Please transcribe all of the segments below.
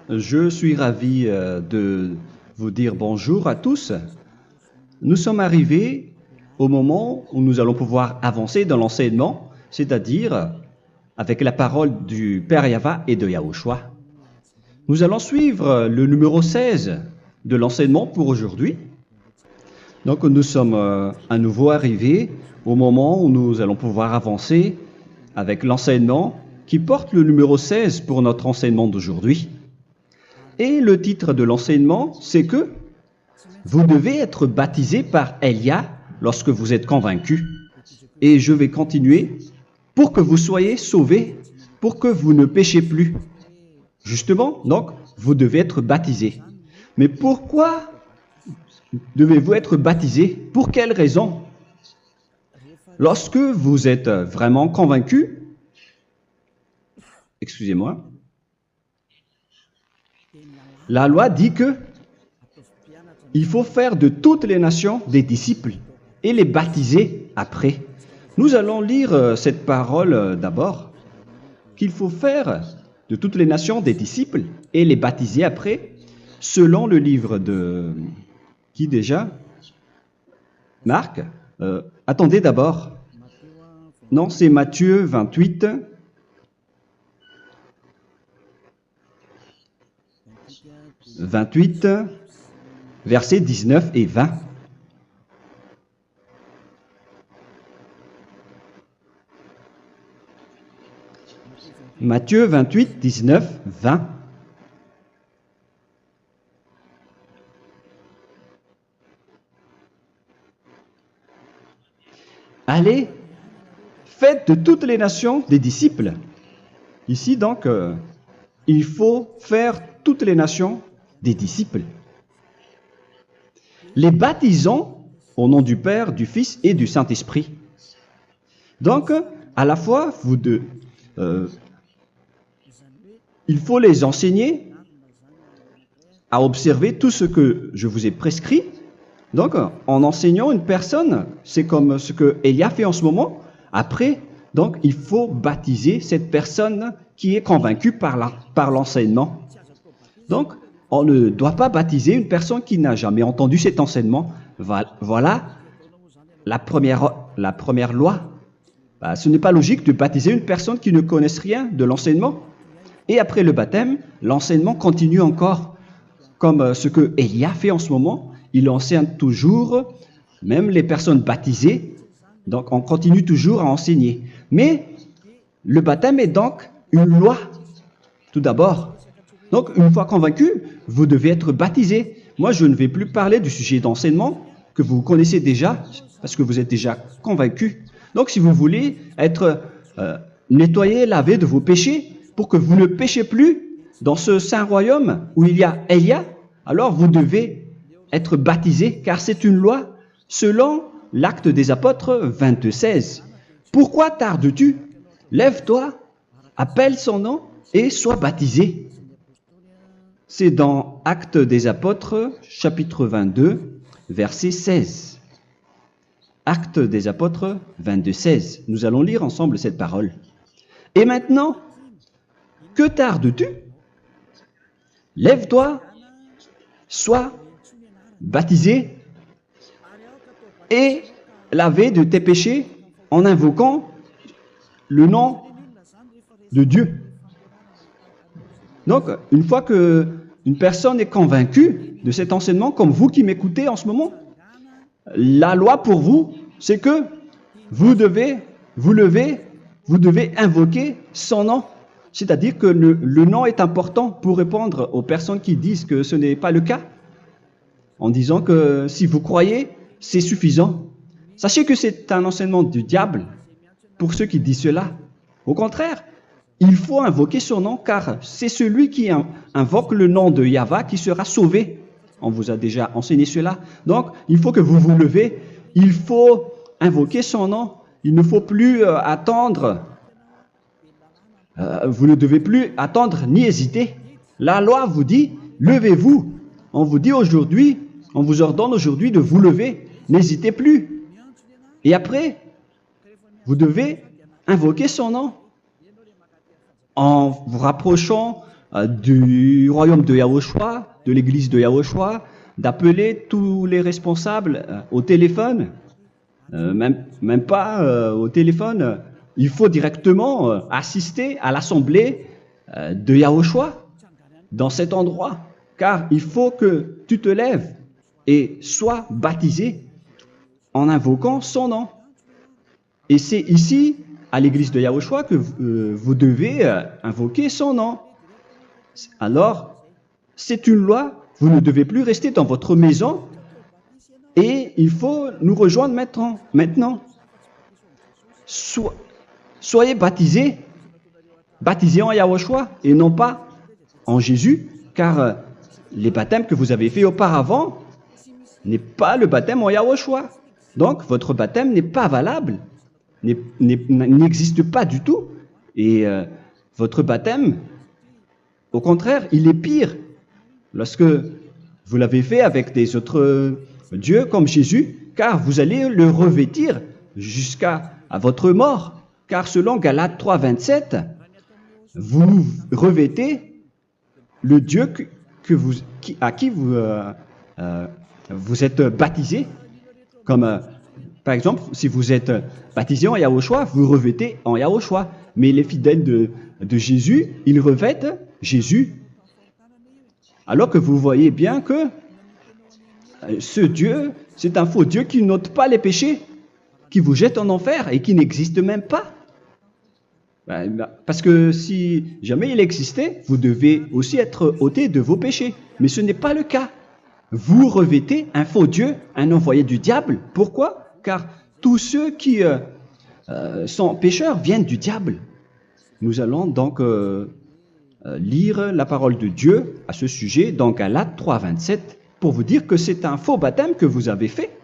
Je suis ravi de vous dire bonjour à tous. Nous sommes arrivés au moment où nous allons pouvoir avancer dans l'enseignement, c'est-à-dire avec la parole du Père Yava et de Yahushua. Nous allons suivre le numéro 16 de l'enseignement pour aujourd'hui. Donc nous sommes à nouveau arrivés au moment où nous allons pouvoir avancer avec l'enseignement qui porte le numéro 16 pour notre enseignement d'aujourd'hui. Et le titre de l'enseignement, c'est que vous devez être baptisé par Elia lorsque vous êtes convaincu. Et je vais continuer pour que vous soyez sauvés, pour que vous ne péchez plus. Justement, donc, vous devez être baptisé. Mais pourquoi devez-vous être baptisé? Pour quelle raison? Lorsque vous êtes vraiment convaincu, excusez-moi, la loi dit que il faut faire de toutes les nations des disciples et les baptiser après. Nous allons lire cette parole d'abord, qu'il faut faire de toutes les nations des disciples et les baptiser après, selon le livre de... Qui déjà? Marc. Attendez d'abord. Non, c'est Matthieu 28. « 28, versets 19 et 20. Matthieu 28, 19, 20. Allez, faites de toutes les nations des disciples. Ici, donc, il faut faire toutes les nations des disciples. Les baptisons au nom du Père, du Fils et du Saint-Esprit. Donc, à la fois, il faut les enseigner à observer tout ce que je vous ai prescrit. Donc, en enseignant une personne, c'est comme ce que Elia fait en ce moment. Après, donc, il faut baptiser cette personne qui est convaincue par l'enseignement. Donc, on ne doit pas baptiser une personne qui n'a jamais entendu cet enseignement. Voilà la première loi. Ce n'est pas logique de baptiser une personne qui ne connaisse rien de l'enseignement. Et après le baptême, l'enseignement continue encore, comme ce que Elia fait en ce moment. Il enseigne toujours, même les personnes baptisées. Donc, on continue toujours à enseigner. Mais le baptême est donc une loi, tout d'abord. Donc, une fois convaincu, vous devez être baptisé. Moi, je ne vais plus parler du sujet d'enseignement que vous connaissez déjà, parce que vous êtes déjà convaincu. Donc, si vous voulez être nettoyé, lavé de vos péchés, pour que vous ne péchez plus dans ce saint royaume où il y a Elia, alors vous devez être baptisé, car c'est une loi selon l'Acte des Apôtres 22:16. Pourquoi tardes-tu? Lève-toi, appelle son nom et sois baptisé. C'est dans Actes des Apôtres, chapitre 22, verset 16. Actes des Apôtres 22:16. Nous allons lire ensemble cette parole. Et maintenant, que tardes-tu? Lève-toi, sois baptisé et lavé de tes péchés en invoquant le nom de Dieu. Donc, une fois qu'une personne est convaincue de cet enseignement, comme vous qui m'écoutez en ce moment, la loi pour vous, c'est que vous devez invoquer son nom. C'est-à-dire que le nom est important pour répondre aux personnes qui disent que ce n'est pas le cas, en disant que si vous croyez, c'est suffisant. Sachez que c'est un enseignement du diable pour ceux qui disent cela. Au contraire, il faut invoquer son nom, car c'est celui qui invoque le nom de Yahva qui sera sauvé. On vous a déjà enseigné cela. Donc, il faut que vous vous levez, il faut invoquer son nom. Il ne faut plus attendre. Vous ne devez plus attendre ni hésiter. La loi vous dit, levez-vous. On vous dit aujourd'hui, on vous ordonne aujourd'hui de vous lever. N'hésitez plus. Et après, vous devez invoquer son nom en vous rapprochant du royaume de Yahushua, de l'église de Yahushua, d'appeler tous les responsables au téléphone, même pas au téléphone. Il faut directement assister à l'assemblée de Yahushua dans cet endroit, car il faut que tu te lèves et sois baptisé en invoquant son nom. Et c'est ici, à l'église de Yahushua, que vous devez invoquer son nom. Alors, c'est une loi, vous ne devez plus rester dans votre maison et il faut nous rejoindre maintenant. Soyez baptisés en Yahushua et non pas en Jésus, car les baptêmes que vous avez faits auparavant n'est pas le baptême en Yahushua. Donc, votre baptême n'est pas valable, n'existe pas du tout. Et votre baptême, au contraire, il est pire. Lorsque vous l'avez fait avec des autres dieux comme Jésus, car vous allez le revêtir jusqu'à votre mort. Car selon Galates 3, 27, vous revêtez le Dieu à qui vous êtes baptisé. Comme par exemple, si vous êtes baptisé en Yahushua, vous revêtez en Yahushua. Mais les fidèles de Jésus, ils revêtent Jésus. Alors que vous voyez bien que ce Dieu, c'est un faux Dieu qui n'ôte pas les péchés, qui vous jette en enfer et qui n'existe même pas. Parce que si jamais il existait, vous devez aussi être ôté de vos péchés. Mais ce n'est pas le cas. Vous revêtez un faux Dieu, un envoyé du diable. Pourquoi? Car tous ceux qui sont pécheurs viennent du diable. Nous allons donc lire la parole de Dieu à ce sujet dans Galates 3, 27 pour vous dire que c'est un faux baptême que vous avez fait.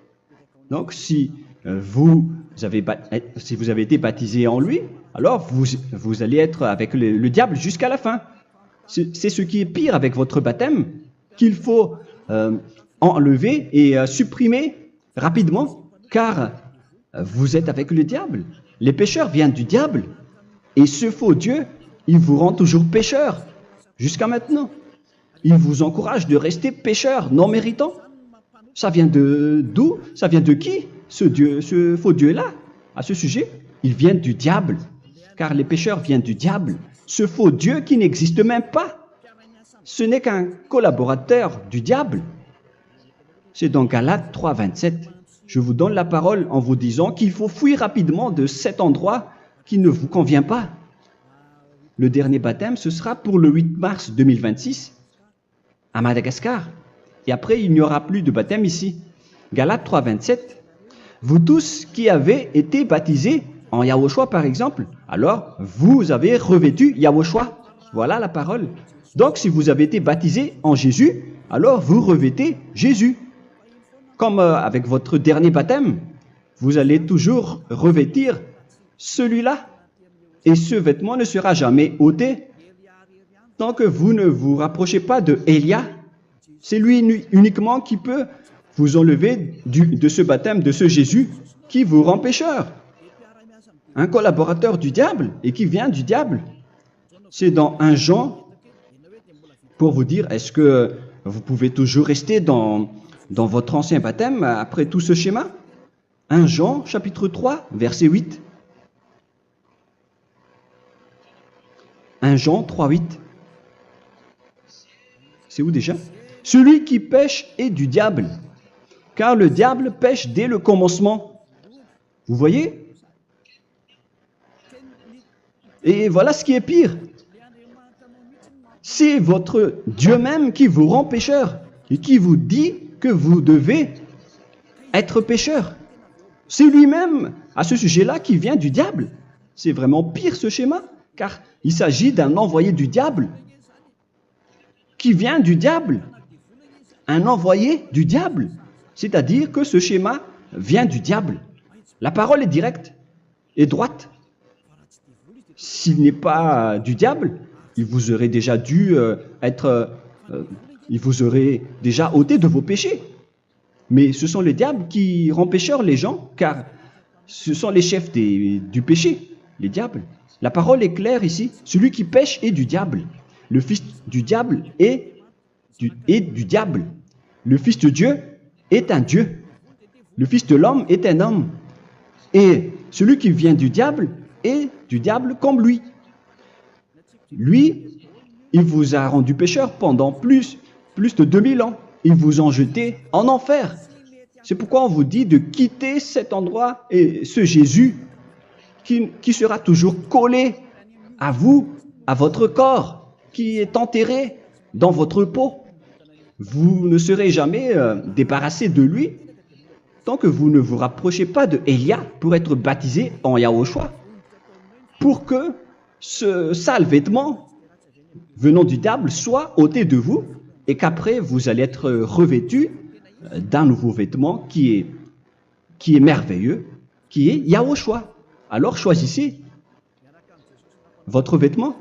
Donc si vous avez été baptisé en lui, alors vous allez être avec le diable jusqu'à la fin. C'est ce qui est pire avec votre baptême qu'il faut enlever et supprimer rapidement, car vous êtes avec le diable. Les pécheurs viennent du diable et ce faux Dieu, il vous rend toujours pécheur jusqu'à maintenant. Il vous encourage de rester pécheur non méritant. Ça vient d'où? Ça vient de qui? Ce faux Dieu-là, à ce sujet, ils viennent du diable, car les pécheurs viennent du diable. Ce faux Dieu qui n'existe même pas, ce n'est qu'un collaborateur du diable. C'est dans Galates 3, 27. Je vous donne la parole en vous disant qu'il faut fuir rapidement de cet endroit qui ne vous convient pas. Le dernier baptême, ce sera pour le 8 mars 2026 à Madagascar. Et après, il n'y aura plus de baptême ici. Galates 3, 27. Vous tous qui avez été baptisés en Yahushua, par exemple, alors vous avez revêtu Yahushua. Voilà la parole. Donc, si vous avez été baptisés en Jésus, alors vous revêtez Jésus. Comme avec votre dernier baptême, vous allez toujours revêtir celui-là. Et ce vêtement ne sera jamais ôté tant que vous ne vous rapprochez pas de Élia. C'est lui uniquement qui peut vous enlever de ce baptême, de ce Jésus qui vous rend pécheur. Un collaborateur du diable et qui vient du diable. C'est dans 1 Jean, pour vous dire, est-ce que vous pouvez toujours rester dans votre ancien baptême après tout ce schéma? 1 Jean, chapitre 3, verset 8. 1 Jean 3, 8. C'est où déjà? Celui qui pêche est du diable, car le diable pêche dès le commencement. Vous voyez? Et voilà ce qui est pire. C'est votre Dieu même qui vous rend pécheur et qui vous dit que vous devez être pécheur. C'est lui-même, à ce sujet-là, qui vient du diable. C'est vraiment pire ce schéma, car il s'agit d'un envoyé du diable qui vient du diable. Un envoyé du diable. C'est-à-dire que ce schéma vient du diable. La parole est directe et droite. S'il n'est pas du diable, il vous aurait déjà dû il vous aurait déjà ôté de vos péchés. Mais ce sont les diables qui rendent pécheurs les gens, car ce sont les chefs du péché, les diables. La parole est claire ici. Celui qui pêche est du diable. le fils du diable est du diable. Le fils de Dieu est un Dieu. Le fils de l'homme est un homme. Et celui qui vient du diable est du diable comme lui. Lui, il vous a rendu pécheur pendant plus de 2000 ans. Il vous a jeté en enfer. C'est pourquoi on vous dit de quitter cet endroit et ce Jésus qui sera toujours collé à vous, à votre corps, qui est enterré dans votre peau. Vous ne serez jamais débarrassé de lui tant que vous ne vous rapprochez pas de Élia pour être baptisé en Yahushua, pour que ce sale vêtement venant du diable soit ôté de vous et qu'après vous allez être revêtu d'un nouveau vêtement qui est merveilleux, qui est Yahushua. Alors choisissez votre vêtement.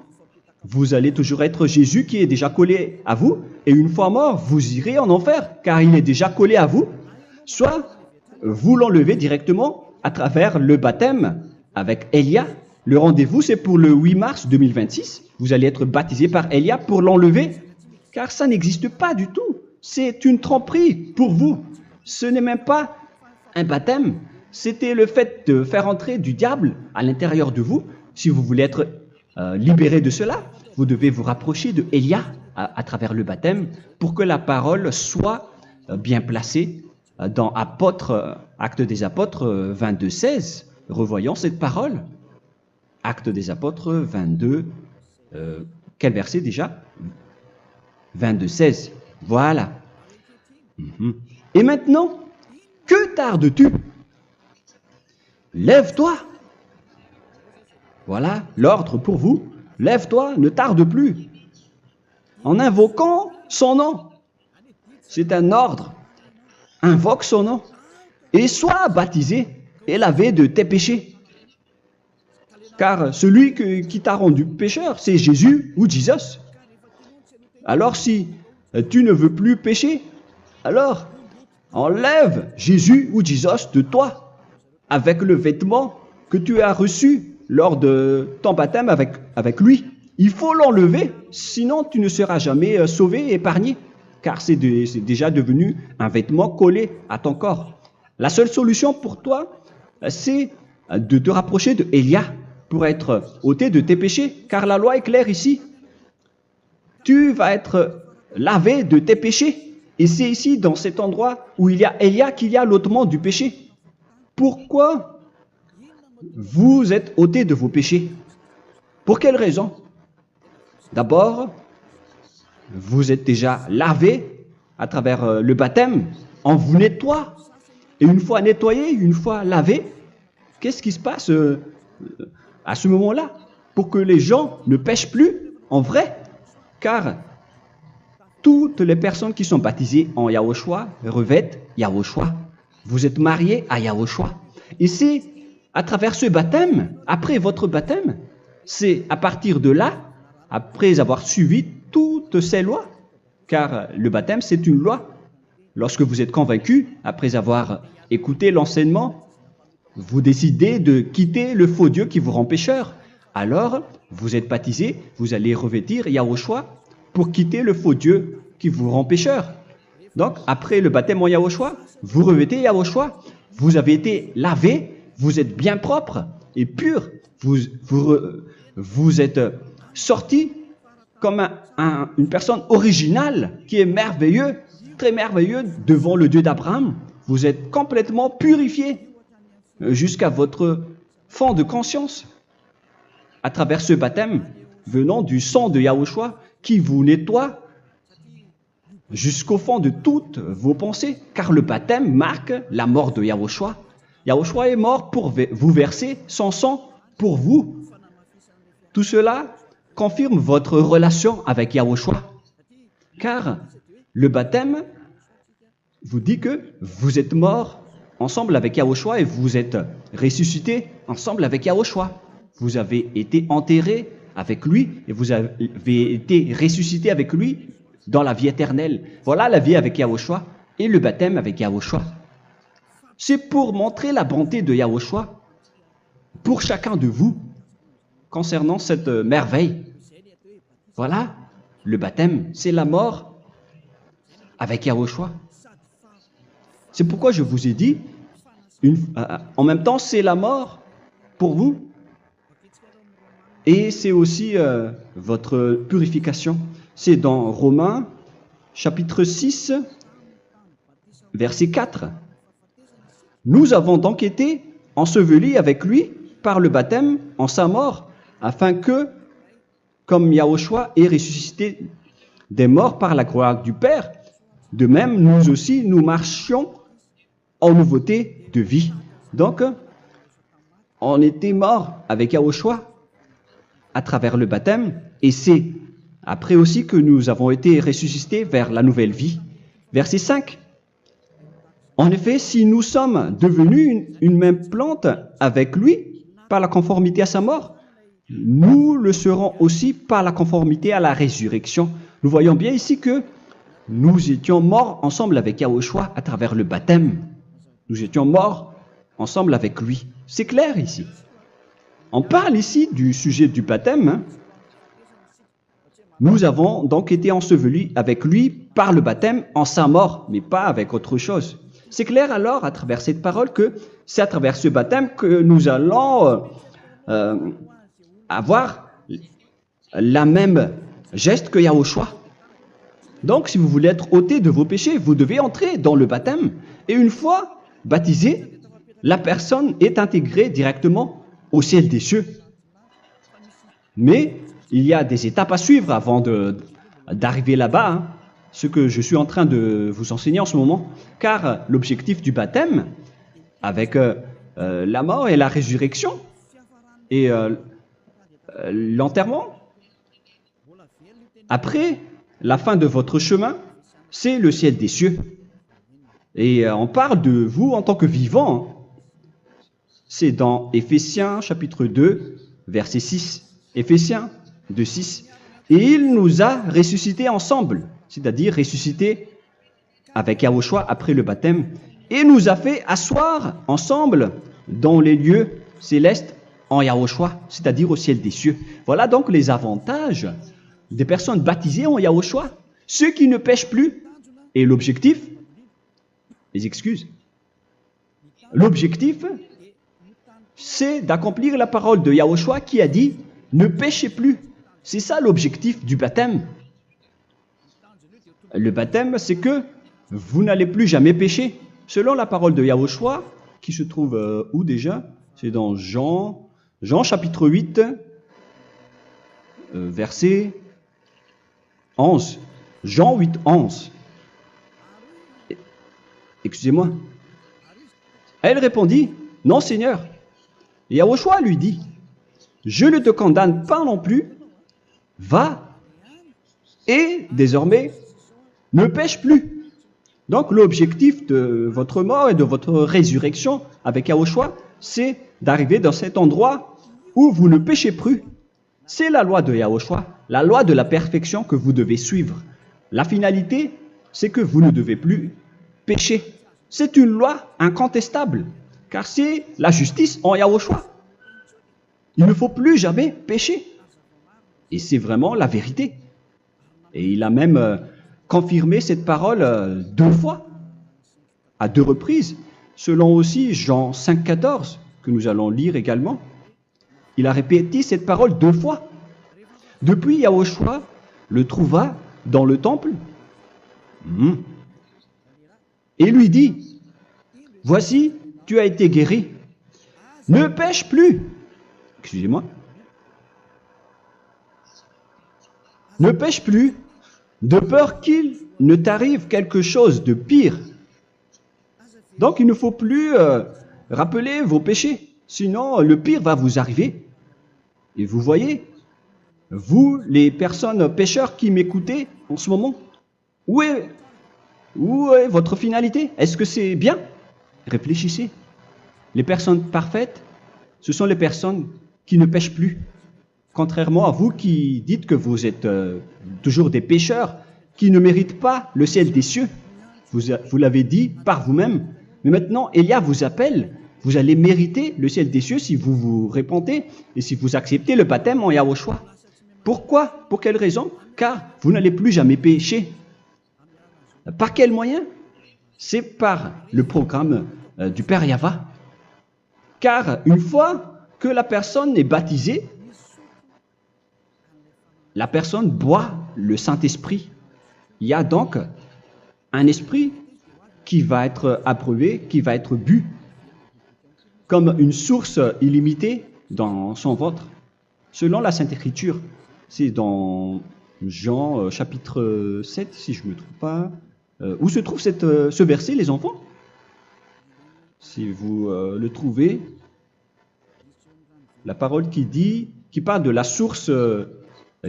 Vous allez toujours être Jésus qui est déjà collé à vous, et une fois mort, vous irez en enfer, car il est déjà collé à vous. Soit vous l'enlevez directement à travers le baptême avec Élia. Le rendez-vous, c'est pour le 8 mars 2026. Vous allez être baptisé par Élia pour l'enlever, car ça n'existe pas du tout. C'est une tromperie pour vous. Ce n'est même pas un baptême. C'était le fait de faire entrer du diable à l'intérieur de vous. Si vous voulez être libéré de cela, vous devez vous rapprocher de Élia à travers le baptême pour que la parole soit bien placée dans Actes des Apôtres 22:16. Revoyons cette parole. Actes des Apôtres 22, quel verset déjà? 22:16. Voilà. Et maintenant, que tardes-tu? Lève-toi. Voilà l'ordre pour vous. Lève-toi, ne tarde plus. En invoquant son nom. C'est un ordre. Invoque son nom. Et sois baptisé et lavé de tes péchés. Car celui qui t'a rendu pécheur, c'est Jésus ou Jesus. Alors si tu ne veux plus pécher, alors enlève Jésus ou Jesus de toi avec le vêtement que tu as reçu lors de ton baptême avec lui. Il faut l'enlever, sinon tu ne seras jamais sauvé, épargné, car c'est déjà devenu un vêtement collé à ton corps. La seule solution pour toi, c'est de te rapprocher de Élia pour être ôté de tes péchés, car la loi est claire ici. Tu vas être lavé de tes péchés. Et c'est ici, dans cet endroit où il y a Élia, qu'il y a l'ôtement du péché. Pourquoi vous êtes ôté de vos péchés? Pour quelle raison? D'abord, vous êtes déjà lavé à travers le baptême. On vous nettoie. Et une fois nettoyé, une fois lavé, qu'est-ce qui se passe à ce moment-là? Pour que les gens ne pêchent plus en vrai. Car toutes les personnes qui sont baptisées en Yahushua revêtent Yahushua. Vous êtes mariés à Yahushua. Et c'est à travers ce baptême, après votre baptême, c'est à partir de là, après avoir suivi toutes ces lois, car le baptême c'est une loi. Lorsque vous êtes convaincu, après avoir écouté l'enseignement, vous décidez de quitter le faux Dieu qui vous rend pécheur. Alors, vous êtes baptisé, vous allez revêtir Yahushua pour quitter le faux Dieu qui vous rend pécheur. Donc, après le baptême en Yahushua, vous revêtez Yahushua. Vous avez été lavé, vous êtes bien propre et pur. Vous êtes sorti comme une personne originale qui est merveilleux, très merveilleux devant le Dieu d'Abraham. Vous êtes complètement purifié jusqu'à votre fond de conscience à travers ce baptême venant du sang de Yahushua qui vous nettoie jusqu'au fond de toutes vos pensées, car le baptême marque la mort de Yahushua. Yahushua est mort pour vous verser son sang pour vous. Tout cela confirme votre relation avec Yahushua, car le baptême vous dit que vous êtes mort ensemble avec Yahushua et vous êtes ressuscité ensemble avec Yahushua. Vous avez été enterré avec lui et vous avez été ressuscité avec lui dans la vie éternelle. Voilà la vie avec Yahushua et le baptême avec Yahushua. C'est pour montrer la bonté de Yahushua pour chacun de vous concernant cette merveille. Voilà le baptême, c'est la mort avec Yahushua. C'est pourquoi je vous ai dit, en même temps, c'est la mort pour vous et c'est aussi votre purification. C'est dans Romains, chapitre 6, verset 4. Nous avons donc été ensevelis avec lui par le baptême en sa mort, afin que, comme Yahushua est ressuscité des morts par la gloire du Père, de même, nous aussi, nous marchions en nouveauté de vie. Donc, on était morts avec Yahushua à travers le baptême, et c'est après aussi que nous avons été ressuscités vers la nouvelle vie. Verset 5. En effet, si nous sommes devenus une même plante avec lui par la conformité à sa mort, nous le serons aussi par la conformité à la résurrection. Nous voyons bien ici que nous étions morts ensemble avec Yahushua à travers le baptême. Nous étions morts ensemble avec lui. C'est clair ici. On parle ici du sujet du baptême. Nous avons donc été ensevelis avec lui par le baptême en sa mort, mais pas avec autre chose. C'est clair alors à travers cette parole que c'est à travers ce baptême que nous allons avoir la même geste que Yahushua. Donc si vous voulez être ôté de vos péchés, vous devez entrer dans le baptême. Et une fois baptisé, la personne est intégrée directement au ciel des cieux. Mais il y a des étapes à suivre avant d'arriver là-bas, hein, ce que je suis en train de vous enseigner en ce moment, car l'objectif du baptême, avec la mort et la résurrection, et l'enterrement, après la fin de votre chemin, c'est le ciel des cieux. Et on parle de vous en tant que vivant. C'est dans Éphésiens chapitre 2, verset 6. Éphésiens 2, 6. Et il nous a ressuscités ensemble, c'est-à-dire ressuscités avec Yahushua après le baptême, et nous a fait asseoir ensemble dans les lieux célestes en Yahushua, c'est-à-dire au ciel des cieux. Voilà donc les avantages des personnes baptisées en Yahushua, ceux qui ne pêchent plus. Et l'objectif, les excuses, l'objectif, c'est d'accomplir la parole de Yahushua qui a dit « Ne péchez plus ». C'est ça l'objectif du baptême. Le baptême, c'est que vous n'allez plus jamais pécher. Selon la parole de Yahushua, qui se trouve où déjà? C'est dans Jean chapitre 8, verset 11. Jean 8, 11. Excusez-moi. Elle répondit, « Non, Seigneur. » Et Yahushua lui dit, « Je ne te condamne pas non plus. Va et désormais ne pêche plus. » Donc l'objectif de votre mort et de votre résurrection avec Yahushua, c'est d'arriver dans cet endroit où vous ne péchez plus. C'est la loi de Yahushua, la loi de la perfection que vous devez suivre. La finalité, c'est que vous ne devez plus pécher. C'est une loi incontestable, car c'est la justice en Yahushua. Il ne faut plus jamais pécher. Et c'est vraiment la vérité. Et il a même confirmé cette parole 2 fois, à 2 reprises, selon aussi Jean 5, 14, que nous allons lire également. Il a répété cette parole 2 fois. Depuis, Yahushua le trouva dans le temple et lui dit, « Voici, tu as été guéri. Ne pêche plus. » Excusez-moi. Ne pêche plus, de peur qu'il ne t'arrive quelque chose de pire. Donc il ne faut plus rappeler vos péchés, sinon le pire va vous arriver. Et vous voyez, vous, les personnes pécheurs qui m'écoutez en ce moment, où est votre finalité? Est-ce que c'est bien? Réfléchissez. Les personnes parfaites, ce sont les personnes qui ne pêchent plus. Contrairement à vous qui dites que vous êtes toujours des pécheurs qui ne méritent pas le ciel des cieux. Vous l'avez dit par vous-même. Mais maintenant, Élia vous appelle. Vous allez mériter le ciel des cieux si vous vous repentez et si vous acceptez le baptême en Yahushua. Pourquoi? Pour quelle raison? car vous n'allez plus jamais pécher. Par quel moyen? C'est par le programme du Père Yahva. Car une fois que la personne est baptisée, la personne boit le Saint-Esprit. Il y a donc un esprit qui va être approuvé, qui va être bu, comme une source illimitée dans son ventre, selon la Sainte Écriture. C'est dans Jean chapitre 7, si je ne me trompe pas. Où se trouve ce verset, les enfants? Si vous le trouvez, la parole qui parle de la source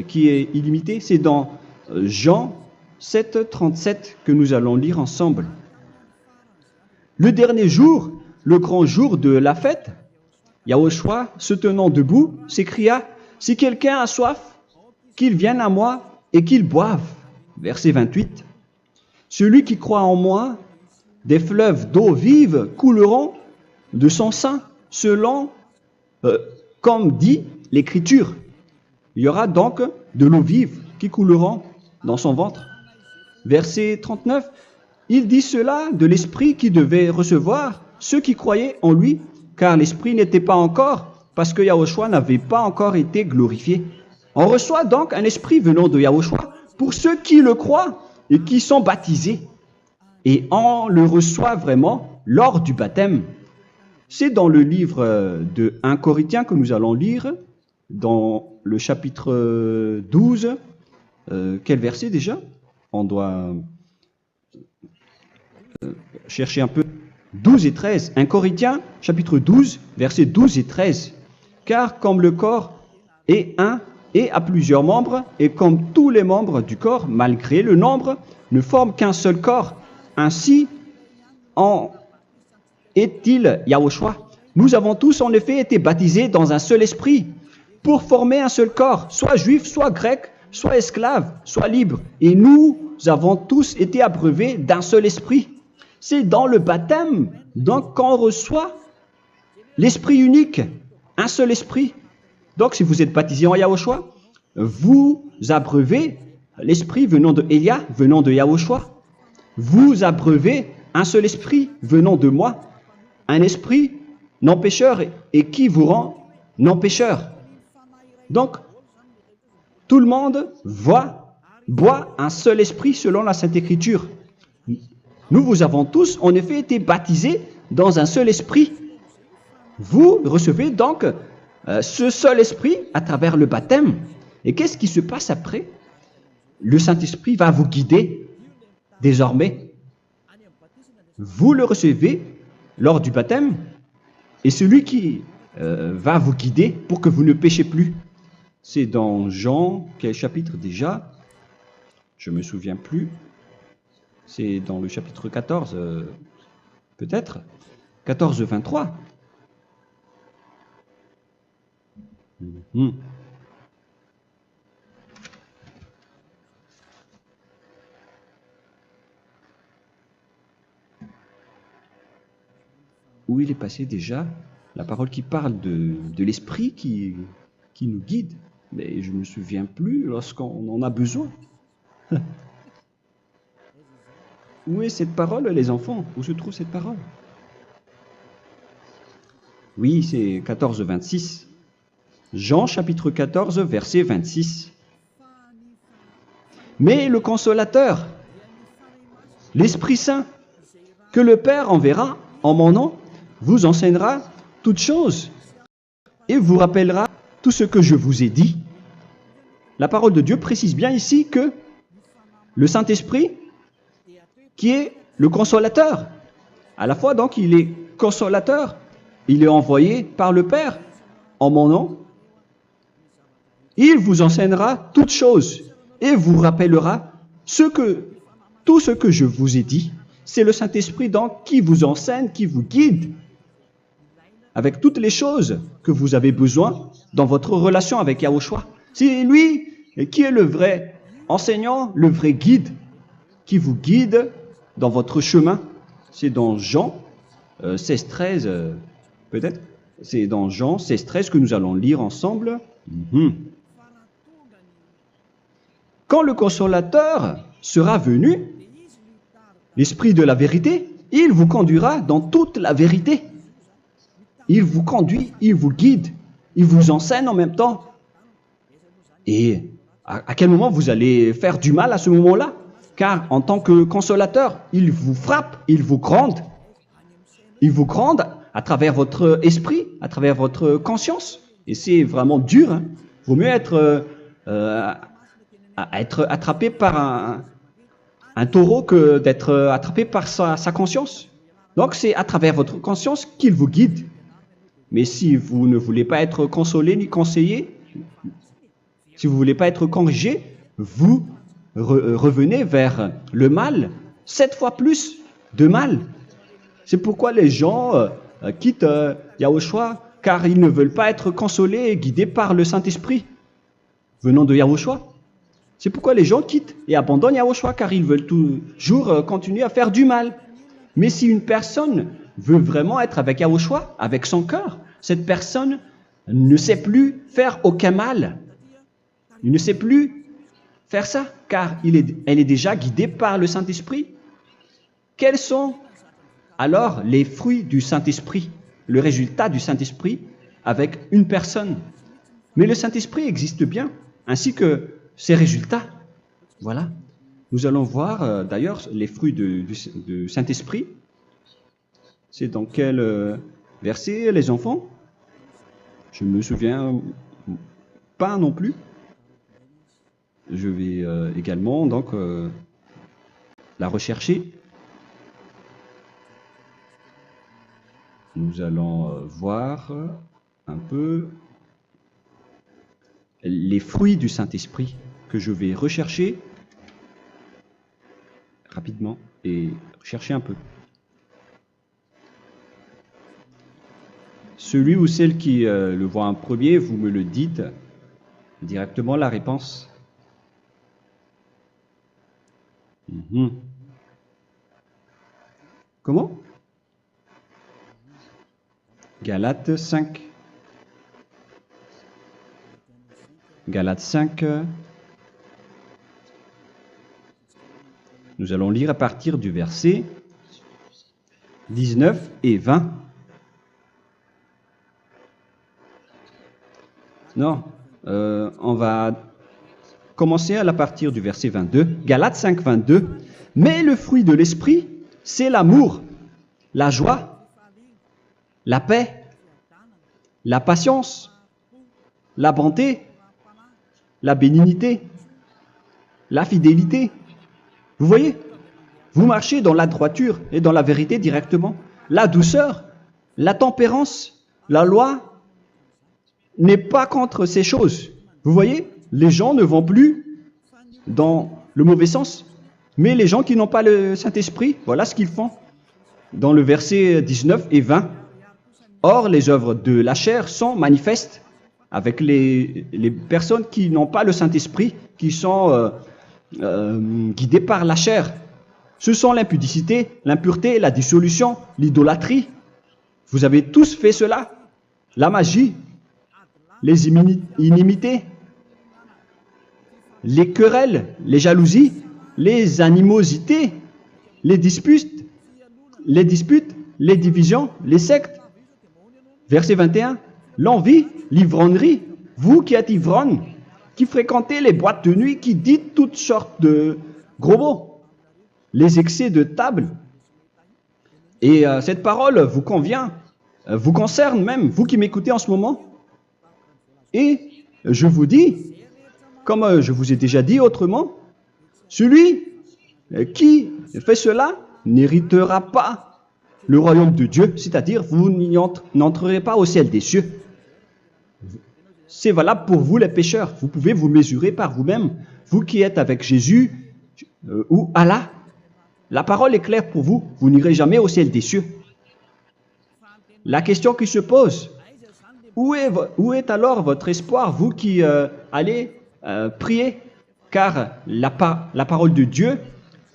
qui est illimitée, c'est dans Jean 7, 37 que nous allons lire ensemble. Le dernier jour, le grand jour de la fête, Yahushua, se tenant debout, s'écria, « Si quelqu'un a soif, qu'il vienne à moi et qu'il boive. » Verset 28. « Celui qui croit en moi, des fleuves d'eau vive couleront de son sein, selon, comme dit l'Écriture. » Il y aura donc de l'eau vive qui couleront dans son ventre. Verset 39. Il dit cela de l'Esprit qui devait recevoir ceux qui croyaient en lui, car l'Esprit n'était pas encore, parce que Yahushua n'avait pas encore été glorifié. On reçoit donc un Esprit venant de Yahushua pour ceux qui le croient et qui sont baptisés. Et on le reçoit vraiment lors du baptême. C'est dans le livre de 1 Corinthiens que nous allons lire, dans le chapitre 12. Quel verset déjà? On doit chercher un peu. 12 et 13. 1 Corinthiens, chapitre 12, versets 12 et 13. Car comme le corps est un et a plusieurs membres, et comme tous les membres du corps, malgré le nombre, ne forment qu'un seul corps, ainsi en est-il Yahushua. Nous avons tous en effet été baptisés dans un seul esprit, pour former un seul corps, soit juif, soit grec, soit esclave, soit libre. Et nous avons tous été abreuvés d'un seul esprit. C'est dans le baptême, donc, qu'on reçoit l'esprit unique, un seul esprit. Donc, si vous êtes baptisé en Yahushua, vous abreuvez l'esprit venant de Elia, venant de Yahushua. Vous abreuvez un seul esprit venant de moi, un esprit non pécheur et qui vous rend non pécheur. Donc, tout le monde boit un seul esprit selon la Sainte Écriture. Nous vous avons tous en effet été baptisés dans un seul esprit. Vous recevez donc ce seul esprit à travers le baptême. Et qu'est-ce qui se passe après? Le Saint-Esprit va vous guider désormais. Vous le recevez lors du baptême et celui qui va vous guider pour que vous ne péchez plus. C'est dans Jean, quel chapitre déjà? Je ne me souviens plus. C'est dans le chapitre 14, peut-être. 14, 23. Où il est passé déjà? La parole qui parle de l'esprit qui nous guide. Mais je ne me souviens plus lorsqu'on en a besoin. Où est cette parole, les enfants? Où se trouve cette parole? Oui, c'est 14, 26. Jean chapitre 14, verset 26. Mais le consolateur, l'Esprit Saint, que le Père enverra en mon nom, vous enseignera toutes choses et vous rappellera tout ce que je vous ai dit. La parole de Dieu précise bien ici que le Saint-Esprit, qui est le consolateur, à la fois donc il est consolateur, il est envoyé par le Père en mon nom, il vous enseignera toutes choses et vous rappellera tout ce que je vous ai dit. C'est le Saint-Esprit donc qui vous enseigne, qui vous guide avec toutes les choses que vous avez besoin dans votre relation avec Yahushua. C'est lui qui est le vrai enseignant, le vrai guide, qui vous guide dans votre chemin. C'est dans Jean 16, 13, peut-être. C'est dans Jean 16, 13 que nous allons lire ensemble. Quand le consolateur sera venu, l'Esprit de la vérité, il vous conduira dans toute la vérité. Il vous conduit, il vous guide, il vous enseigne en même temps. Et à quel moment vous allez faire du mal à ce moment-là? Car en tant que consolateur, il vous frappe, il vous gronde. Il vous gronde à travers votre esprit, à travers votre conscience. Et c'est vraiment dur. Hein. Il vaut mieux être attrapé par un taureau que d'être attrapé par sa conscience. Donc c'est à travers votre conscience qu'il vous guide. Mais si vous ne voulez pas être consolé ni conseillé, si vous ne voulez pas être corrigé, vous revenez vers le mal, 7 fois plus de mal. C'est pourquoi les gens quittent Yahushua, car ils ne veulent pas être consolés et guidés par le Saint-Esprit venant de Yahushua. C'est pourquoi les gens quittent et abandonnent Yahushua, car ils veulent toujours continuer à faire du mal. Mais si une personne veut vraiment être avec Yahushua, avec son cœur, cette personne ne sait plus faire aucun mal. Il ne sait plus faire ça, car elle est déjà guidée par le Saint-Esprit. Quels sont alors les fruits du Saint-Esprit, le résultat du Saint-Esprit avec une personne? Mais le Saint-Esprit existe bien, ainsi que ses résultats. Voilà. Nous allons voir d'ailleurs les fruits du Saint-Esprit. C'est dans quel verset, les enfants? Je ne me souviens pas non plus. Je vais également donc la rechercher. Nous allons voir un peu les fruits du Saint-Esprit que je vais rechercher rapidement et chercher un peu. Celui ou celle qui le voit en premier, vous me le dites directement la réponse. Comment? Galates 5. Galates 5. Nous allons lire à partir du verset 19 et 20. Non, on va commencer à partir du verset 22. Galates 5, 22. Mais le fruit de l'esprit, c'est l'amour, la joie, la paix, la patience, la bonté, la bénignité, la fidélité. Vous voyez, vous marchez dans la droiture et dans la vérité directement. La douceur, la tempérance, la loi n'est pas contre ces choses. Vous voyez, les gens ne vont plus dans le mauvais sens. Mais les gens qui n'ont pas le Saint-Esprit, voilà ce qu'ils font. Dans le verset 19 et 20. Or, les œuvres de la chair sont manifestes avec les personnes qui n'ont pas le Saint-Esprit, qui sont guidées par la chair. Ce sont l'impudicité, l'impureté, la dissolution, l'idolâtrie. Vous avez tous fait cela. La magie, les inimités, les querelles, les jalousies, les animosités, les disputes, les divisions, les sectes. Verset 21, l'envie, l'ivrognerie, vous qui êtes ivrognes, qui fréquentez les boîtes de nuit, qui dites toutes sortes de gros mots, les excès de table. Et cette parole vous convient, vous concerne même, vous qui m'écoutez en ce moment. Et je vous dis, comme je vous ai déjà dit autrement, celui qui fait cela n'héritera pas le royaume de Dieu, c'est-à-dire vous n'entrerez pas au ciel des cieux. C'est valable pour vous les pécheurs. Vous pouvez vous mesurer par vous-même, vous qui êtes avec Jésus ou Allah. La parole est claire pour vous, vous n'irez jamais au ciel des cieux. La question qui se pose, où est alors votre espoir, vous qui allez prier? Car la parole de Dieu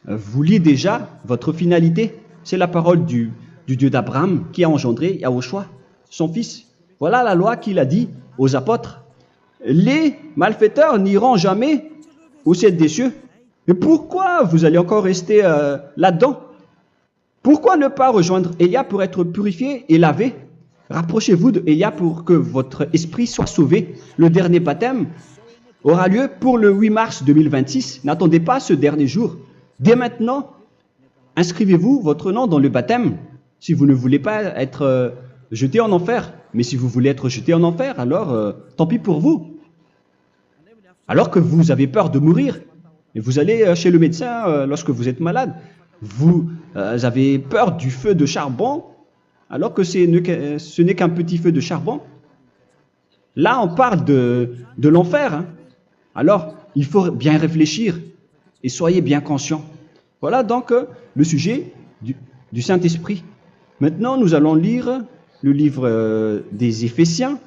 vous lit déjà votre finalité. C'est la parole du Dieu d'Abraham qui a engendré Yahushua, son fils. Voilà la loi qu'il a dit aux apôtres. Les malfaiteurs n'iront jamais au ciel des cieux. Mais pourquoi vous allez encore rester là-dedans? Pourquoi ne pas rejoindre Élia pour être purifié et lavé? Rapprochez-vous d'Élia pour que votre esprit soit sauvé. Le dernier baptême aura lieu pour le 8 mars 2026. N'attendez pas ce dernier jour. Dès maintenant, inscrivez-vous votre nom dans le baptême si vous ne voulez pas être jeté en enfer. Mais si vous voulez être jeté en enfer, alors tant pis pour vous. Alors que vous avez peur de mourir, et vous allez chez le médecin lorsque vous êtes malade, vous avez peur du feu de charbon, alors que ce n'est qu'un petit feu de charbon. Là, on parle de l'enfer. Hein. Alors, il faut bien réfléchir et soyez bien conscients. Voilà donc le sujet du Saint-Esprit. Maintenant, nous allons lire le livre des Éphésiens.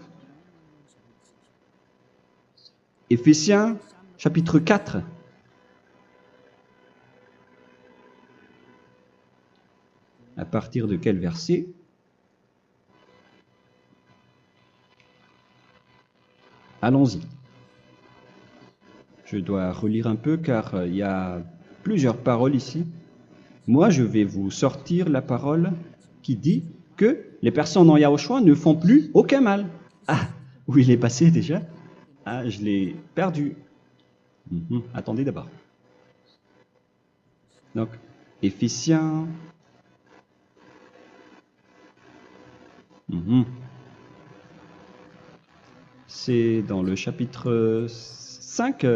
Éphésiens, chapitre 4. À partir de quel verset? Allons-y. Je dois relire un peu car il y a plusieurs paroles ici. Moi, je vais vous sortir la parole qui dit que les personnes en Yahushua ne font plus aucun mal. Ah, où il est passé déjà? Ah, je l'ai perdu. Attendez d'abord. Donc, Éphésiens. C'est dans le chapitre 5,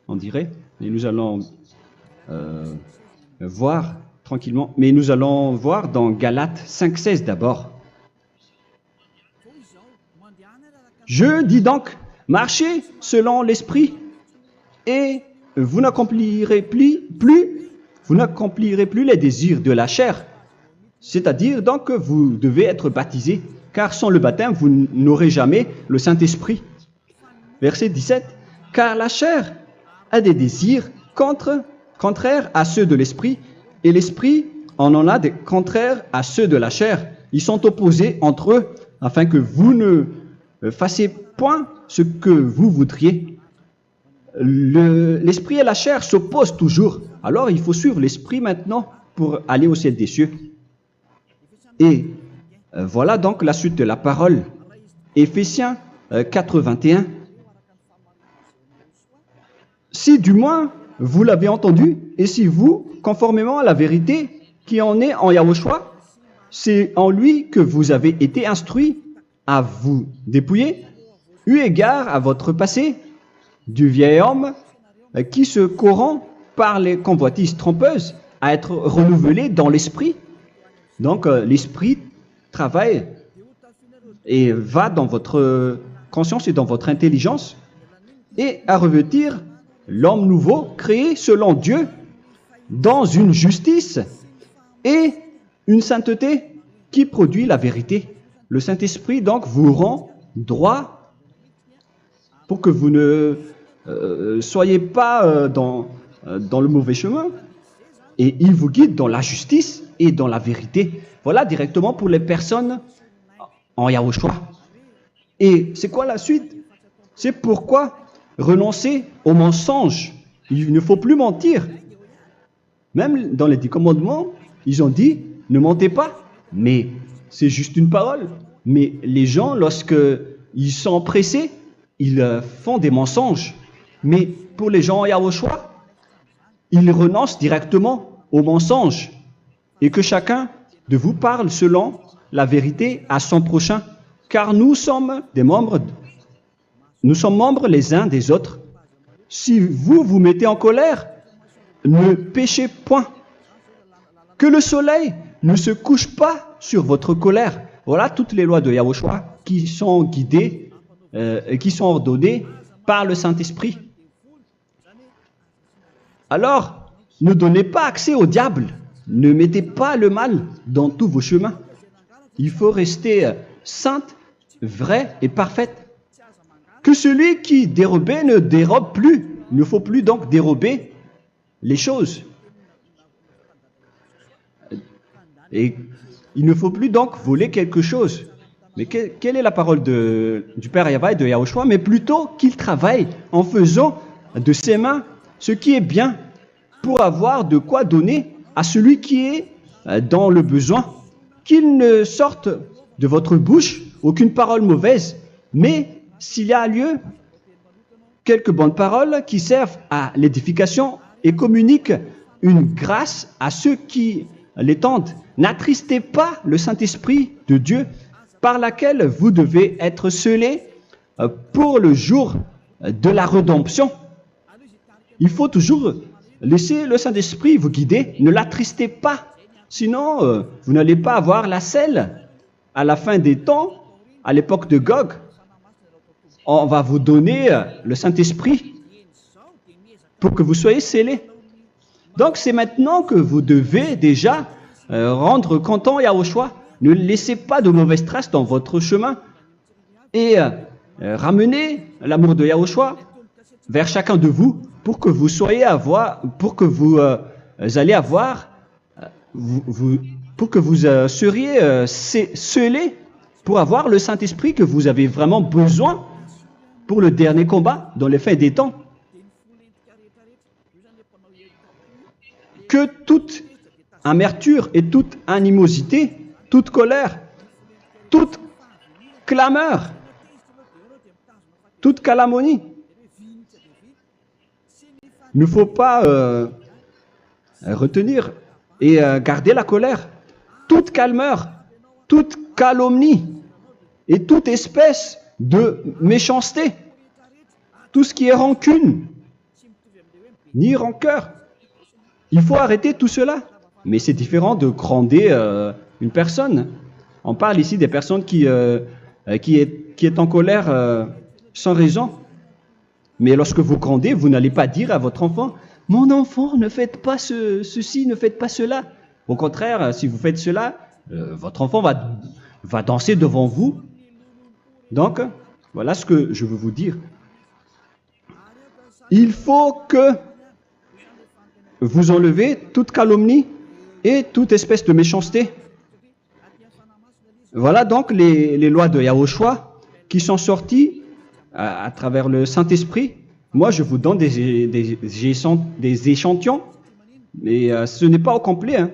on dirait. Et nous allons voir tranquillement. Mais nous allons voir dans Galates 5,16 d'abord. Je dis donc, marchez selon l'esprit et vous n'accomplirez plus les désirs de la chair. C'est-à-dire donc que vous devez être baptisé, car sans le baptême, vous n'aurez jamais le Saint-Esprit. Verset 17. Car la chair a des désirs contraires à ceux de l'esprit, et l'esprit en a des contraires à ceux de la chair. Ils sont opposés entre eux, afin que vous ne fassiez point ce que vous voudriez. L'esprit et la chair s'opposent toujours. Alors il faut suivre l'esprit maintenant pour aller au ciel des cieux. Et voilà donc la suite de la parole. Éphésiens 4:21. Si du moins vous l'avez entendu, et si vous, conformément à la vérité qui en est en Yahushua, c'est en lui que vous avez été instruits à vous dépouiller, eu égard à votre passé, du vieil homme qui se corrompt par les convoitises trompeuses, à être renouvelé dans l'esprit. Donc l'esprit travaille et va dans votre conscience et dans votre intelligence et à revêtir l'homme nouveau créé selon Dieu dans une justice et une sainteté qui produit la vérité. Le Saint-Esprit donc vous rend droit pour que vous ne soyez pas dans le mauvais chemin et il vous guide dans la justice et dans la vérité. Voilà directement pour les personnes en Yahushua. Et c'est quoi la suite? C'est pourquoi renoncer au mensonge. Il ne faut plus mentir. Même dans les 10 commandements, ils ont dit ne mentez pas. Mais c'est juste une parole. Mais les gens, lorsqu'ils sont pressés, ils font des mensonges. Mais pour les gens en Yahushua, ils renoncent directement au mensonge. Et que chacun de vous parle selon la vérité à son prochain. Car nous sommes des membres. Nous sommes membres les uns des autres. Si vous vous mettez en colère, ne péchez point. Que le soleil ne se couche pas sur votre colère. Voilà toutes les lois de Yahushua qui sont guidées, qui sont ordonnées par le Saint-Esprit. Alors, ne donnez pas accès au diable. Ne mettez pas le mal dans tous vos chemins. Il faut rester sainte, vraie et parfaite. Que celui qui dérobait ne dérobe plus. Il ne faut plus donc dérober les choses. Et il ne faut plus donc voler quelque chose. Mais quelle est la parole du Père Yahweh et de Yahushua? Mais plutôt qu'il travaille en faisant de ses mains ce qui est bien pour avoir de quoi donner à celui qui est dans le besoin. Qu'il ne sorte de votre bouche aucune parole mauvaise, mais s'il y a lieu, quelques bonnes paroles qui servent à l'édification et communiquent une grâce à ceux qui l'étendent. N'attristez pas le Saint-Esprit de Dieu par laquelle vous devez être scellés pour le jour de la rédemption. Il faut toujours laisser le Saint-Esprit vous guider, ne l'attristez pas, sinon vous n'allez pas avoir la selle. À la fin des temps, à l'époque de Gog, on va vous donner le Saint-Esprit pour que vous soyez scellés. Donc c'est maintenant que vous devez déjà rendre content Yahushua. Ne laissez pas de mauvaises traces dans votre chemin et ramenez l'amour de Yahushua vers chacun de vous pour que vous soyez seriez scellés pour avoir le Saint-Esprit que vous avez vraiment besoin pour le dernier combat dans les fins des temps. Que toute amertume et toute animosité, toute colère, toute clameur, toute calomnie, il ne faut pas retenir et garder la colère. Toute calmeur, toute calomnie et toute espèce de méchanceté, tout ce qui est rancune, ni rancœur. Il faut arrêter tout cela. Mais c'est différent de gronder une personne. On parle ici des personnes qui est en colère sans raison. Mais lorsque vous grondez, vous n'allez pas dire à votre enfant « Mon enfant, ne faites pas ceci, ne faites pas cela ». Au contraire, si vous faites cela, votre enfant va danser devant vous. Donc, voilà ce que je veux vous dire. Il faut que vous enlevez toute calomnie et toute espèce de méchanceté. Voilà donc les lois de Yahushua qui sont sorties à travers le Saint-Esprit. Moi, je vous donne des échantillons, mais ce n'est pas au complet. Hein.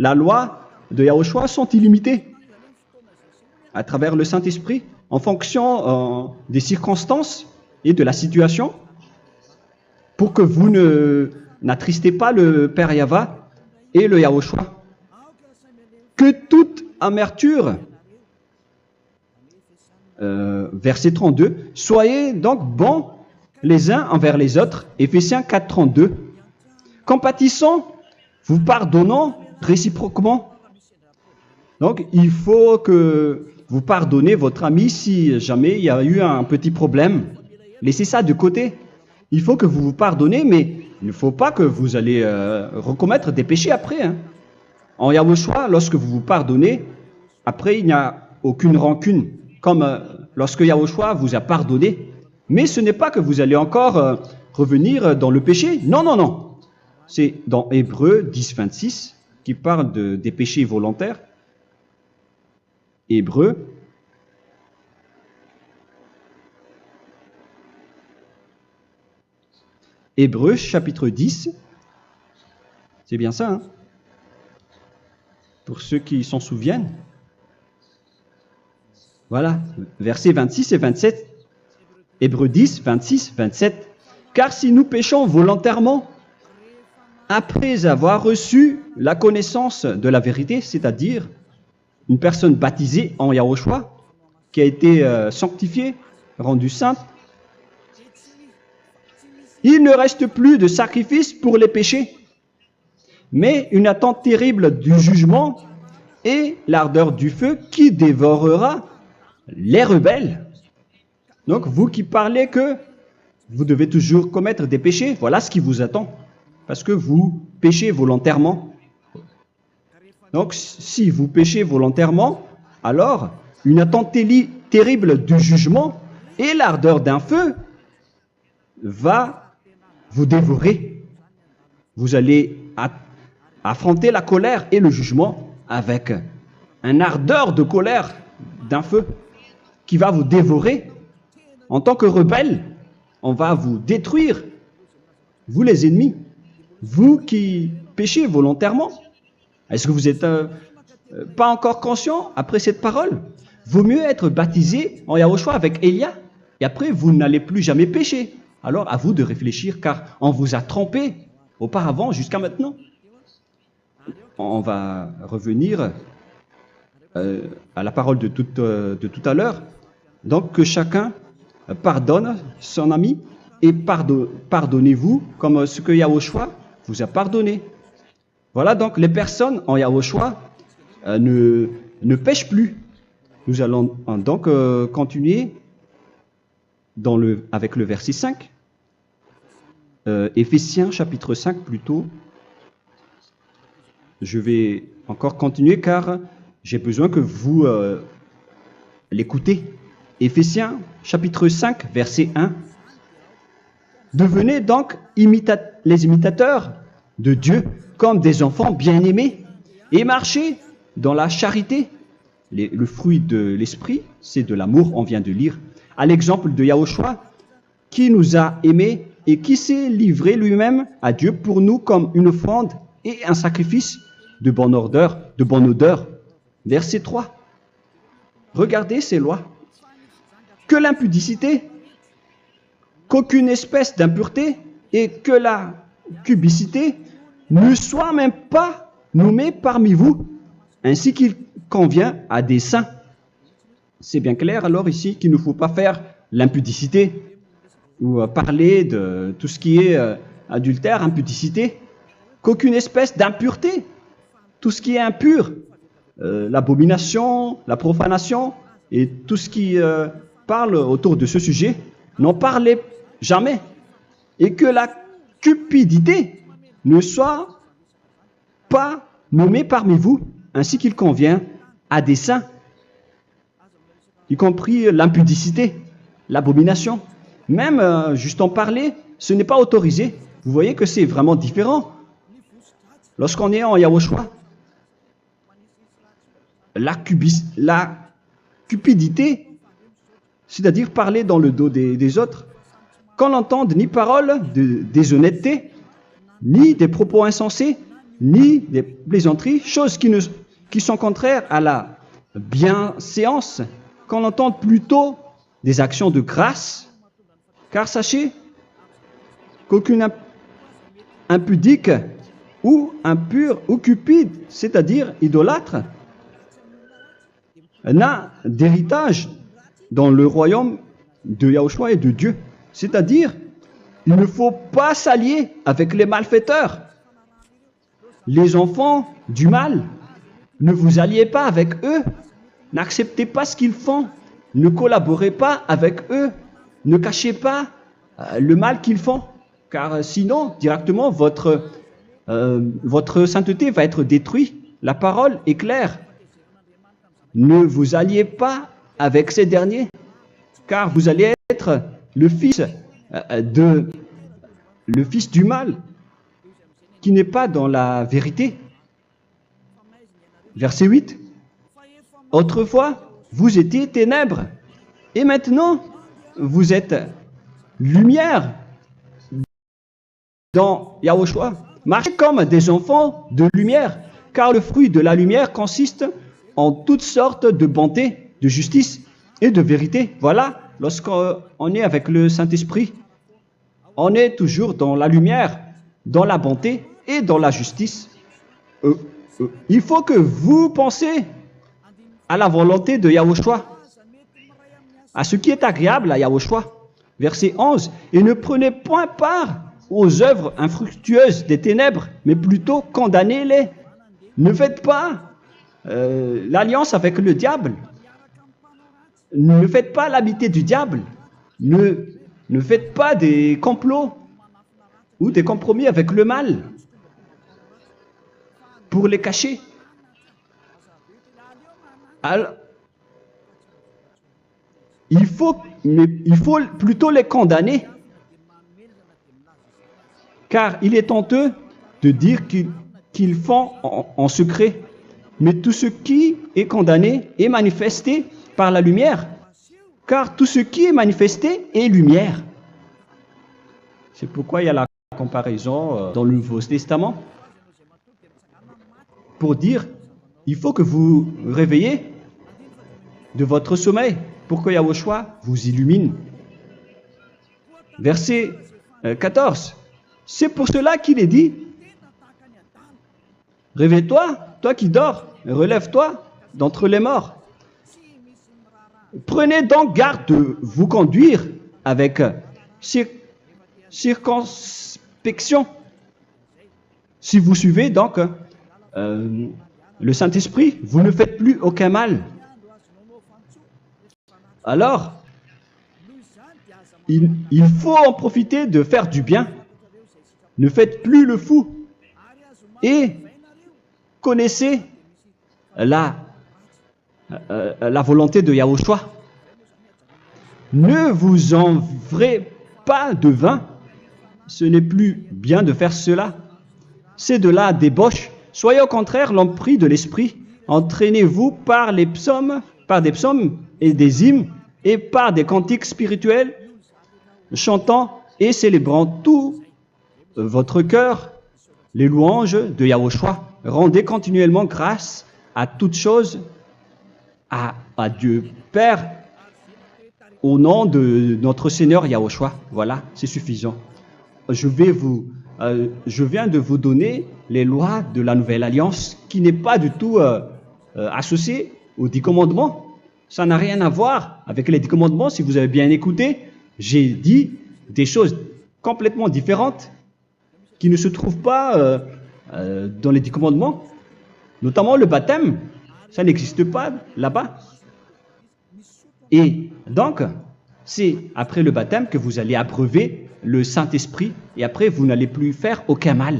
La loi de Yahushua sont illimitées à travers le Saint-Esprit en fonction des circonstances et de la situation pour que vous n'attristez pas le Père Yahva et le Yahushua. Que toute amertume, verset 32, soyez donc bons les uns envers les autres, Éphésiens 4, 32, compatissant, vous pardonnant réciproquement. Donc, il faut que vous pardonnez votre ami si jamais il y a eu un petit problème. Laissez ça de côté. Il faut que vous vous pardonnez, mais il ne faut pas que vous allez recommettre des péchés après. Hein. En Yahushua, lorsque vous vous pardonnez, après il n'y a aucune rancune, comme lorsque Yahushua vous a pardonné. Mais ce n'est pas que vous allez encore revenir dans le péché. Non, non, non. C'est dans Hébreux 10, 26 qui parle des péchés volontaires. Hébreux. Hébreux chapitre 10. C'est bien ça, hein? Pour ceux qui s'en souviennent. Voilà, versets 26 et 27. Hébreux 10, 26, 27. Car si nous péchons volontairement, après avoir reçu la connaissance de la vérité, c'est-à-dire une personne baptisée en Yahushua, qui a été sanctifiée, rendue sainte, il ne reste plus de sacrifice pour les péchés, mais une attente terrible du jugement et l'ardeur du feu qui dévorera les rebelles. Donc, vous qui parlez que vous devez toujours commettre des péchés, voilà ce qui vous attend, parce que vous péchez volontairement. Donc, si vous péchez volontairement, alors une attente terrible du jugement et l'ardeur d'un feu va vous dévorer. Vous allez affronter la colère et le jugement avec une ardeur de colère d'un feu qui va vous dévorer. En tant que rebelle, on va vous détruire vous les ennemis, vous qui péchez volontairement. Est-ce que vous n'êtes pas encore conscient après cette parole? Vaut mieux être baptisé en Yahushua avec Elia, et après vous n'allez plus jamais pécher. Alors à vous de réfléchir, car on vous a trompé auparavant jusqu'à maintenant. On va revenir à la parole de tout à l'heure. Donc que chacun pardonne son ami et pardonnez-vous comme ce que Yahushua vous a pardonné. Voilà donc les personnes en Yahushua ne pêchent plus. Nous allons donc continuer avec le verset 5. Éphésiens chapitre 5 plutôt. Je vais encore continuer car j'ai besoin que vous l'écoutez. Éphésiens chapitre 5 verset 1. Devenez donc les imitateurs de Dieu comme des enfants bien-aimés et marchez dans la charité. Le fruit de l'esprit, c'est de l'amour, on vient de lire, à l'exemple de Yahushua qui nous a aimés et qui s'est livré lui-même à Dieu pour nous comme une offrande et un sacrifice de bonne odeur. Verset 3. Regardez ces lois. Que l'impudicité, qu'aucune espèce d'impureté et que la cubicité ne soit même pas nommée parmi vous, ainsi qu'il convient à des saints. C'est bien clair alors ici qu'il ne faut pas faire l'impudicité ou parler de tout ce qui est adultère, impudicité, qu'aucune espèce d'impureté, tout ce qui est impur, l'abomination, la profanation et tout ce qui parle autour de ce sujet, n'en parlez jamais. Et que la cupidité ne soit pas nommée parmi vous, ainsi qu'il convient à des saints, y compris l'impudicité, l'abomination. Même juste en parler, ce n'est pas autorisé. Vous voyez que c'est vraiment différent. Lorsqu'on est en Yahushua, la cupidité, c'est-à-dire parler dans le dos des autres, qu'on n'entende ni parole de déshonnêteté, ni des propos insensés, ni des plaisanteries, choses qui sont contraires à la bienséance, qu'on entende plutôt des actions de grâce, car sachez qu'aucune impudique ou impure ou cupide, c'est-à-dire idolâtre, n'a d'héritage dans le royaume de Yahushua et de Dieu. C'est-à-dire, il ne faut pas s'allier avec les malfaiteurs. Les enfants du mal, ne vous alliez pas avec eux. N'acceptez pas ce qu'ils font. Ne collaborez pas avec eux. Ne cachez pas le mal qu'ils font. Car sinon, directement, votre sainteté va être détruite. La parole est claire. Ne vous alliez pas avec ces derniers, car vous allez être le fils du mal, qui n'est pas dans la vérité. Verset 8. Autrefois, vous étiez ténèbres, et maintenant, vous êtes lumière dans Yahushua. Marchez comme des enfants de lumière, car le fruit de la lumière consiste en toutes sortes de bonté, de justice et de vérité. Voilà, lorsqu'on est avec le Saint-Esprit, on est toujours dans la lumière, dans la bonté et dans la justice. Il faut que vous pensiez à la volonté de Yahushua, à ce qui est agréable à Yahushua. Verset 11. Et ne prenez point part aux œuvres infructueuses des ténèbres, mais plutôt condamnez-les. Ne faites pas l'alliance avec le diable. Ne faites pas l'amitié du diable. Ne faites pas des complots ou des compromis avec le mal pour les cacher. Alors, il faut plutôt les condamner, car il est honteux de dire qu'ils font en secret. Mais tout ce qui est condamné est manifesté par la lumière, car tout ce qui est manifesté est lumière. C'est pourquoi il y a la comparaison dans le Nouveau Testament pour dire il faut que vous réveillez de votre sommeil pour que Yahushua vous illumine. Verset 14. C'est pour cela qu'il est dit réveille-toi, toi qui dors, relève-toi d'entre les morts. Prenez donc garde de vous conduire avec circonspection. Si vous suivez donc le Saint-Esprit, vous ne faites plus aucun mal. Alors, il faut en profiter de faire du bien. Ne faites plus le fou. Et connaissez la volonté de Yahushua. Ne vous envrez pas de vin. Ce n'est plus bien de faire cela. C'est de la débauche. Soyez au contraire l'empris de l'esprit. Entraînez-vous par des psaumes et des hymnes et par des cantiques spirituels, chantant et célébrant tout votre cœur les louanges de Yahushua. Rendez continuellement grâce à toutes choses à Dieu Père au nom de notre Seigneur Yahushua. Voilà, c'est suffisant. Je viens de vous donner les lois de la Nouvelle Alliance qui n'est pas du tout associée aux 10 commandements. Ça n'a rien à voir avec les 10 commandements. Si vous avez bien écouté, j'ai dit des choses complètement différentes qui ne se trouvent pas dans les 10 commandements. Notamment le baptême, ça n'existe pas là-bas. Et donc, c'est après le baptême que vous allez abreuver le Saint-Esprit et après vous n'allez plus faire aucun mal.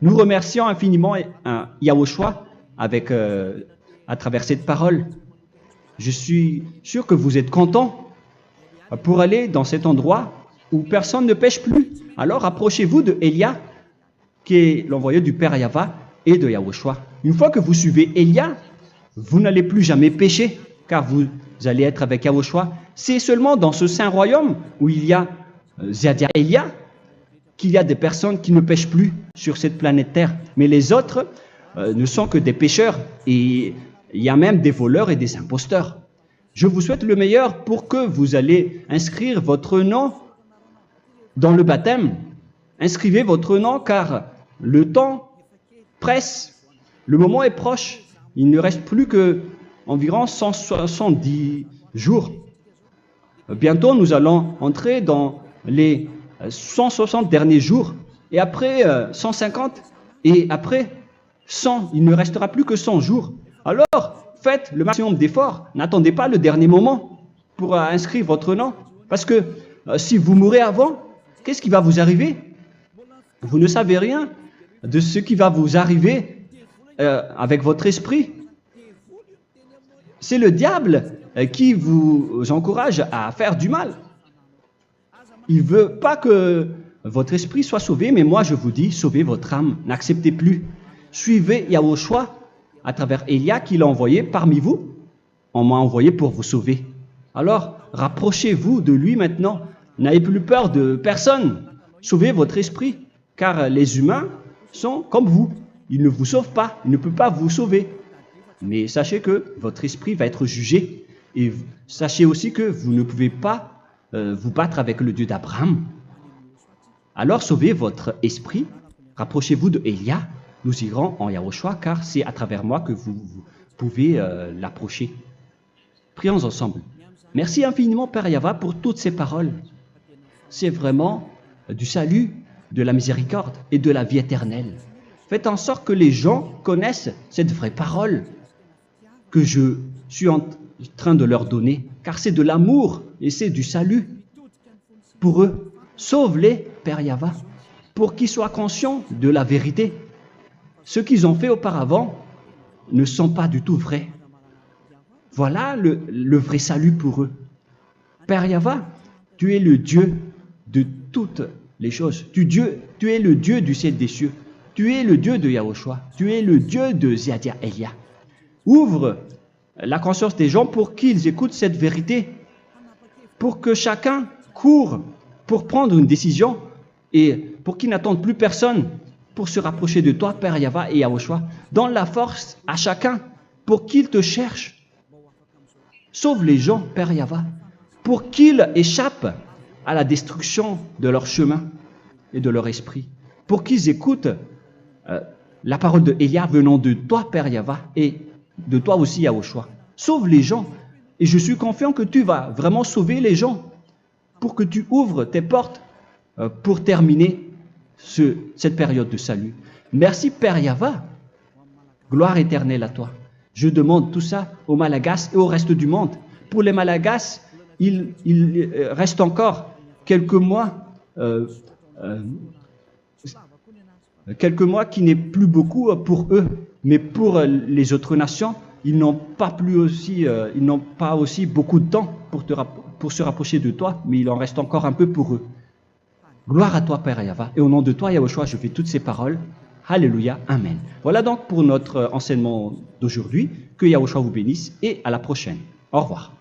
Nous remercions infiniment Yahushua à travers cette parole. Je suis sûr que vous êtes contents pour aller dans cet endroit où personne ne pêche plus. Alors approchez-vous de Élia, qui est l'envoyé du Père Yahva et de Yahushua. Une fois que vous suivez Élia, vous n'allez plus jamais pécher, car vous allez être avec Yahushua. C'est seulement dans ce saint royaume où il y a Ziadia Élia qu'il y a des personnes qui ne pêchent plus sur cette planète Terre. Mais les autres ne sont que des pécheurs et il y a même des voleurs et des imposteurs. Je vous souhaite le meilleur pour que vous allez inscrire votre nom dans le baptême. Inscrivez votre nom car le temps presse, le moment est proche. Il ne reste plus que environ 170 jours. Bientôt, nous allons entrer dans les 160 derniers jours, et après 150, et après 100. Il ne restera plus que 100 jours. Alors, faites le maximum d'efforts. N'attendez pas le dernier moment pour inscrire votre nom. Parce que si vous mourrez avant, qu'est-ce qui va vous arriver? Vous ne savez rien de ce qui va vous arriver avec votre esprit. C'est le diable qui vous encourage à faire du mal. Il ne veut pas que votre esprit soit sauvé, mais moi je vous dis, sauvez votre âme, n'acceptez plus. Suivez Yahushua à travers Élia qu'il a envoyé parmi vous. On m'a envoyé pour vous sauver. Alors, rapprochez-vous de lui maintenant. N'ayez plus peur de personne. Sauvez votre esprit, car les humains sont comme vous. Ils ne vous sauvent pas, ils ne peuvent pas vous sauver. Mais sachez que votre esprit va être jugé. Et sachez aussi que vous ne pouvez pas vous battre avec le Dieu d'Abraham. Alors sauvez votre esprit, rapprochez-vous de Élia, nous irons en Yahushua, car c'est à travers moi que vous pouvez l'approcher. Prions ensemble. Merci infiniment, Père Yahva, pour toutes ces paroles. C'est vraiment du salut, de la miséricorde et de la vie éternelle. Faites en sorte que les gens connaissent cette vraie parole que je suis en train de leur donner, car c'est de l'amour et c'est du salut pour eux. Sauve-les, Père Yahva, pour qu'ils soient conscients de la vérité. Ce qu'ils ont fait auparavant ne sont pas du tout vrais. Voilà le vrai salut pour eux. Père Yahva, tu es le Dieu de toutes les choses. Tu es le Dieu du ciel des cieux. Tu es le Dieu de Yahushua. Tu es le Dieu de Ziadia Élia. Ouvre la conscience des gens pour qu'ils écoutent cette vérité, pour que chacun court pour prendre une décision et pour qu'ils n'attendent plus personne pour se rapprocher de toi, Père Yahweh et Yahushua. Donne la force à chacun pour qu'ils te cherchent. Sauve les gens, Père Yahweh, pour qu'ils échappent à la destruction de leur chemin et de leur esprit, pour qu'ils écoutent la parole de Élia venant de toi, Père Yahweh, et de toi aussi, Yahushua. Sauve les gens, et je suis confiant que tu vas vraiment sauver les gens pour que tu ouvres tes portes pour terminer cette période de salut. Merci, Père Yahweh. Gloire éternelle à toi. Je demande tout ça aux Malagasy et au reste du monde. Pour les Malagasy, il reste encore quelques mois qui n'est plus beaucoup pour eux, mais pour les autres nations, ils n'ont pas aussi beaucoup de temps pour se rapprocher de toi, mais il en reste encore un peu pour eux. Gloire à toi, Père Yahweh, et au nom de toi, Yahushua, je fais toutes ces paroles. Alléluia, Amen. Voilà donc pour notre enseignement d'aujourd'hui. Que Yahushua vous bénisse et à la prochaine. Au revoir.